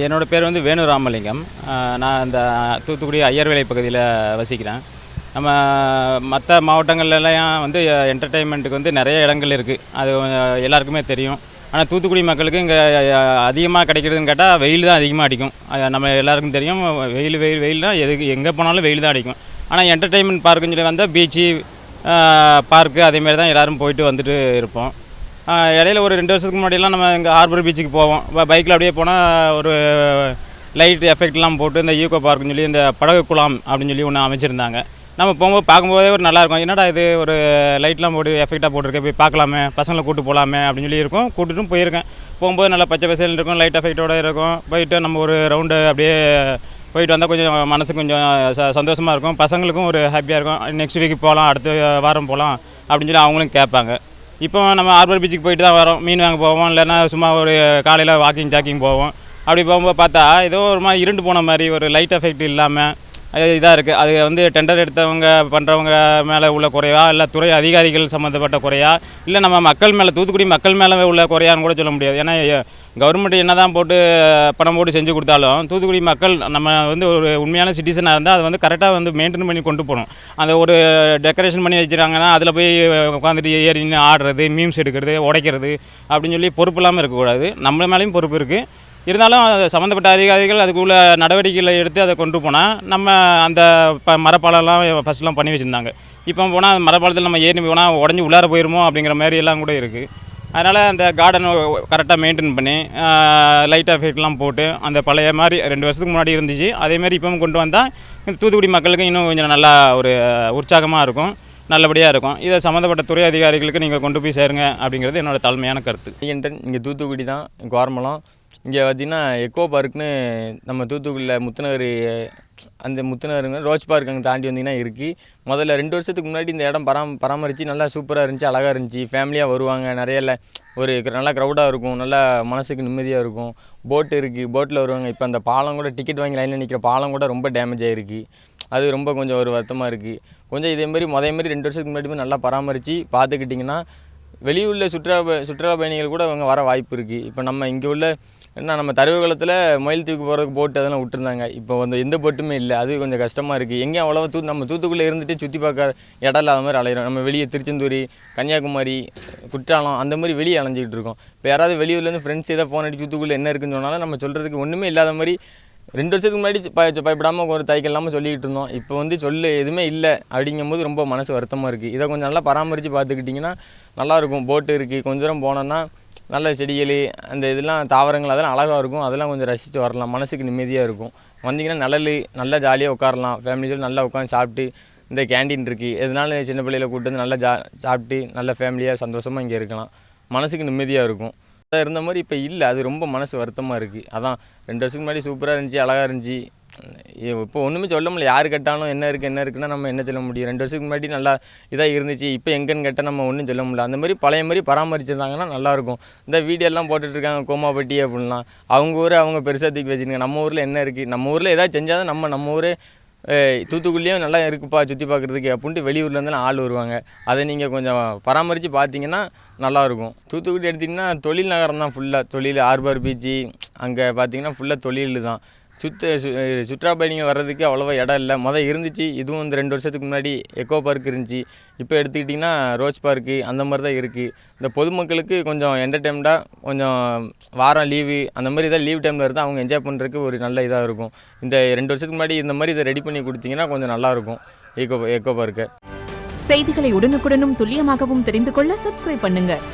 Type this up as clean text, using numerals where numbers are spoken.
என்னோடய பேர் வந்து வேணு ராமலிங்கம். நான் இந்த தூத்துக்குடி ஐயர்வேலை பகுதியில் வசிக்கிறேன். நம்ம மற்ற மாவட்டங்கள்லாம் வந்து என்டர்டெயின்மெண்ட்டுக்கு வந்து நிறைய இடங்கள் இருக்குது, அது எல்லாருக்குமே தெரியும். ஆனால் தூத்துக்குடி மக்களுக்கு இங்கே அதிகமாக கிடைக்கிறதுன்னு கேட்டால் வெயில் தான் அதிகமாக அடிக்கும். நம்ம எல்லாருக்கும் தெரியும், வெயில்னால் எங்கே போனாலும் வெயில் தான் அடிக்கும். ஆனால் என்டர்டெயின்மெண்ட் பார்க்குன்னு சொல்லி வந்தால் பீச்சு, பார்க்கு அதேமாரி தான் எல்லோரும் போயிட்டு வந்துட்டு இருப்போம். இடையில ஒரு 2 வருஷத்துக்கு முன்னாடியெல்லாம் நம்ம இங்கே ஹார்பர் பீச்சுக்கு போவோம். பைக்கில் அப்படியே போனால் ஒரு லைட் எஃபெக்ட்லாம் போட்டு இந்த ஈகோ பார்க்குன்னு சொல்லி இந்த படகு குழாம் அப்படின்னு சொல்லி ஒன்று அமைச்சிருந்தாங்க. நம்ம போகும்போது பார்க்கும்போதே ஒரு நல்லாயிருக்கும். என்னடா இது ஒரு லைட்லாம் போட்டு எஃபெக்டாக போட்டிருக்கேன், போய் பார்க்கலாமே, பசங்களை கூப்பிட்டு போகலாமே அப்படின்னு சொல்லி இருக்கும். கூப்பிட்டுட்டும் போயிருக்கேன். போகும்போது நல்லா பச்சை பசேல்னு இருக்கும், லைட் எஃபெக்டோடு இருக்கும். போயிட்டு நம்ம ஒரு ரவுண்டு அப்படியே போயிட்டு வந்தால் கொஞ்சம் மனசுக்கு கொஞ்சம் சந்தோஷமாக இருக்கும். பசங்களுக்கும் ஒரு ஹாப்பியாக இருக்கும். நெக்ஸ்ட் வீக் போகலாம், அடுத்த வாரம் போகலாம் அப்படின்னு சொல்லி அவங்களும் கேட்பாங்க. இப்போ நம்ம ஹார்பர் பீச்சுக்கு போயிட்டு தான் வரோம். மீன் வாங்க போவோம், இல்லைன்னா சும்மா ஒரு காலையில் ஜாக்கிங் போவோம். அப்படி போகும்போது பார்த்தா ஏதோ ஒரு மாதிரி இருண்டு போன மாதிரி, ஒரு லைட் எஃபெக்ட் இல்லாமல் இதாக இருக்குது. அது வந்து டெண்டர் எடுத்தவங்க பண்ணுறவங்க மேலே உள்ள குறையா, இல்லை துறை அதிகாரிகள் சம்மந்தப்பட்ட குறையா, இல்லை நம்ம மக்கள் மேலே, தூத்துக்குடி மக்கள் மேலே உள்ள குறையான்னு கூட சொல்ல முடியாது. ஏன்னா கவர்மெண்ட் என்ன தான் போட்டு பணம் போட்டு செஞ்சு கொடுத்தாலும் தூத்துக்குடி மக்கள் நம்ம வந்து ஒரு உண்மையான சிட்டிசனாக இருந்தால் அதை வந்து கரெக்டாக வந்து மெயின்டைன் பண்ணி கொண்டு போகணும். அந்த ஒரு டெக்கரேஷன் பண்ணி வச்சுருக்காங்கன்னா அதில் போய் உட்காந்துட்டு ஏறின்னு ஆடுறது, மீம்ஸ் எடுக்கிறது, உடைக்கிறது அப்படின்னு சொல்லி பொறுப்பு இல்லாமல் இருக்கக்கூடாது. நம்ம மேலேயும் பொறுப்பு இருக்குது. இருந்தாலும் சம்மந்தப்பட்ட அதிகாரிகள் அதுக்குள்ள நடவடிக்கைகளை எடுத்து அதை கொண்டு போனால், நம்ம அந்த மரப்பாலம்லாம் ஃபஸ்ட்லாம் பண்ணி வச்சுருந்தாங்க. இப்போ போனால் அந்த மரப்பாலத்தில் நம்ம ஏறி போனால் உடஞ்சி உள்ளார போயிருமோ அப்படிங்கிற மாதிரி எல்லாம் கூட இருக்குது. அதனால் அந்த கார்டனை கரெக்டாக மெயின்டைன் பண்ணி லைட் எஃபெக்ட்லாம் போட்டு அந்த பழைய மாதிரி 2 வருஷத்துக்கு முன்னாடி இருந்துச்சு அதேமாதிரி இப்போவும் கொண்டு வந்தால் தூத்துக்குடி மக்களுக்கு இன்னும் கொஞ்சம் நல்லா ஒரு உற்சாகமாக இருக்கும், நல்லபடியாக இருக்கும். இதை சம்மந்தப்பட்ட துறை அதிகாரிகளுக்கு நீங்கள் கொண்டு போய் சேருங்க அப்படிங்கிறது என்னோடய தாழ்மையான கருத்து. இங்கே தூத்துக்குடி தான் கோரமலம். இங்கே பார்த்திங்கன்னா எக்கோ பார்க்குன்னு நம்ம தூத்துக்குடியில் முத்துநகர், அந்த முத்துநகருங்க ரோஜ் பார்க் அங்கே தாண்டி வந்திங்கன்னா இருக்குது. முதல்ல 2 வருஷத்துக்கு முன்னாடி இந்த இடம் பராமரித்து நல்லா சூப்பராக இருந்துச்சு, அழகாக இருந்துச்சு. ஃபேமிலியாக வருவாங்க, நிறைய ஒரு நல்லா க்ரௌடாக இருக்கும், நல்லா மனசுக்கு நிம்மதியாக இருக்கும். போட்டு இருக்குது, போட்டில் வருவாங்க. இப்போ அந்த பாலம் கூட டிக்கெட் வாங்கி லைனில் நிற்கிற பாலம் கூட ரொம்ப டேமேஜ் ஆகிருக்கு. அது ரொம்ப கொஞ்சம் ஒரு வருத்தமாக இருக்குது. கொஞ்சம் இதேமாரி மாதிரி 2 வருஷத்துக்கு முன்னாடி நல்லா பராமரித்து பார்த்துக்கிட்டிங்கன்னா வெளியூரில் சுற்றுலா பயணிகள் கூட அவங்க வர வாய்ப்பு இருக்குது. இப்போ நம்ம இங்கே உள்ள நம்ம தருவகுளத்தில் மயில் தூக்கி போகிறதுக்கு போட்டு அதெல்லாம் விட்டுருந்தாங்க. இப்போ வந்து எந்த போட்டுமே இல்லை, அது கொஞ்சம் கஷ்டமாக இருக்குது. எங்கேயும் அவ்வளோவா நம்ம தூத்துக்குள்ளே இருந்துட்டு சுற்றி பார்க்க இடம் இல்லாத மாதிரி அலையிறோம். நம்ம வெளியே திருச்செந்தூர், கன்னியாகுமரி, குற்றாலம் அந்த மாதிரி வெளியே அலைஞ்சிக்கிட்டு இருக்கோம். இப்போ யாராவது வெளியூர்லேருந்து ஃப்ரெண்ட்ஸ் ஏதாவது ஃபோன் அடிச்சு தூத்துக்குள்ளே என்ன இருக்குன்னு சொன்னாலும் நம்ம சொல்கிறதுக்கு ஒன்றுமே இல்லாத மாதிரி 2 வருஷத்துக்கு முன்னாடி பயப்படாமல் ஒரு தைக்கல் இல்லாமல் சொல்லிக்கிட்டு இருந்தோம். இப்போ வந்து எதுவுமே இல்லை அப்படிங்கும்போது ரொம்ப மனசு வருத்தமாக இருக்குது. இதை கொஞ்சம் நல்லா பராமரித்து பார்த்துக்கிட்டிங்கன்னா நல்லாயிருக்கும். போட்டு இருக்குது, கொஞ்சம் தூரம் போனோன்னா நல்ல செடிகள், அந்த இதெல்லாம் தாவரங்கள் அதெல்லாம் அழகாக இருக்கும். அதெல்லாம் கொஞ்சம் ரசித்து வரலாம், மனசுக்கு நிம்மதியாக இருக்கும். வந்தீங்கன்னா நல்லா ஜாலியாக உட்காரலாம். ஃபேமிலியோடு நல்லா உட்காந்து சாப்பிட்டு, இந்த கேண்டீன் இருக்குது, எதனால சின்ன பிள்ளைகளை கூப்பிட்டு வந்து நல்லா சாப்பிட்டு நல்ல ஃபேமிலியாக சந்தோஷமாக இங்கே இருக்கலாம். மனசுக்கு நிம்மதியாக இருக்கும். இருந்த மாதிரி இப்போ இல்லை, அது ரொம்ப மனசு வருத்தமாக இருக்குது. அதான் 2 வருஷத்துக்கு முன்னாடி சூப்பராக இருந்துச்சு, அழகாக இருந்துச்சு. இப்போ ஒன்றுமே சொல்ல முடியல. யார் கேட்டாலும் என்ன இருக்குன்னா நம்ம என்ன சொல்ல முடியும். 2 வருஷத்துக்கு முன்னாடி நல்லா இதாக இருந்துச்சு, இப்போ எங்கன்னு கேட்டால் நம்ம ஒன்றும் சொல்ல முடியல. அந்த மாதிரி பழைய மாதிரி பராமரிச்சிருந்தாங்கன்னா நல்லாயிருக்கும். இந்த வீடியோலாம் போட்டுட்ருக்காங்க கோமாப்பட்டி அப்படின்லாம், அவங்க ஊரை அவங்க பெருசாக தூக்கி வச்சுருக்காங்க. நம்ம ஊரில் என்ன இருக்குது, நம்ம ஊரில் ஏதாவது செஞ்சால் தான் நம்ம ஊரே தூத்துக்குடியும் நல்லா இருக்குப்பா சுற்றி பார்க்குறதுக்கு அப்படின்ட்டு வெளியூர்லேருந்துலாம் ஆள் வருவாங்க. அதை நீங்கள் கொஞ்சம் பராமரித்து பார்த்தீங்கன்னா நல்லாயிருக்கும். தூத்துக்குடி எடுத்திங்கன்னா தொழில் நகரம் தான் ஃபுல்லாக. தொழில், ஹார்பர் பீச்சு அங்கே பார்த்தீங்கன்னா ஃபுல்லாக தொழில் தான். சுற்றுலா பயணிகள் வர்றதுக்கு அவ்வளோவா இடம் இல்லை. இருந்துச்சு. இதுவும் இந்த 2 வருஷத்துக்கு முன்னாடி எக்கோ பார்க் இருந்துச்சு. இப்போ எடுத்துக்கிட்டிங்கன்னா ரோஸ் பார்க்கு அந்த மாதிரி தான் இருக்குது. இந்த பொதுமக்களுக்கு கொஞ்சம் என்டர்டெயின்மெண்ட்டாக கொஞ்சம் வாரம் லீவு அந்த மாதிரி இதாக லீவ் டைமில் இருந்தால் அவங்க என்ஜாய் பண்ணுறதுக்கு ஒரு நல்ல இதாக இருக்கும். இந்த 2 வருஷத்துக்கு முன்னாடி இந்த மாதிரி இதை ரெடி பண்ணி கொடுத்தீங்கன்னா கொஞ்சம் நல்லாயிருக்கும் எக்கோ பார்க்கை. செய்திகளை உடனுக்குடனும் துல்லியமாகவும் தெரிந்து கொள்ள சப்ஸ்கிரைப் பண்ணுங்கள்.